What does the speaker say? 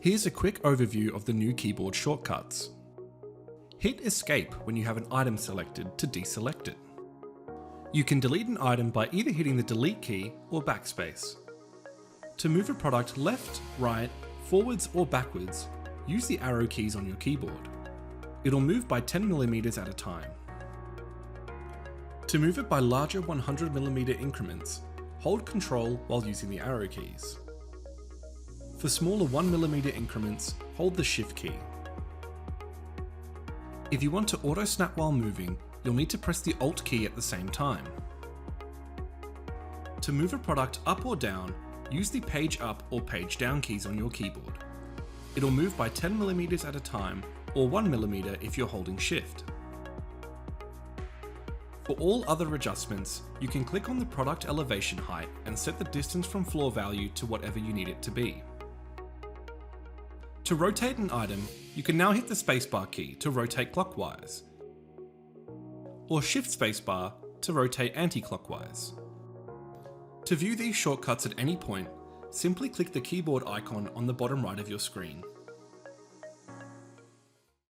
Here's a quick overview of the new keyboard shortcuts. Hit Escape when you have an item selected to deselect it. You can delete an item by either hitting the Delete key or Backspace. To move a product left, right, forwards or backwards, use the arrow keys on your keyboard. It'll move by 10mm at a time. To move it by larger 100mm increments, hold Ctrl while using the arrow keys. For smaller 1mm increments, hold the Shift key. If you want to auto snap while moving, you'll need to press the Alt key at the same time. To move a product up or down, use the Page Up or Page Down keys on your keyboard. It'll move by 10mm at a time, or 1mm if you're holding Shift. For all other adjustments, you can click on the product elevation height and set the distance from floor value to whatever you need it to be. To rotate an item, you can now hit the spacebar key to rotate clockwise, or Shift spacebar to rotate anti-clockwise. To view these shortcuts at any point, simply click the keyboard icon on the bottom right of your screen.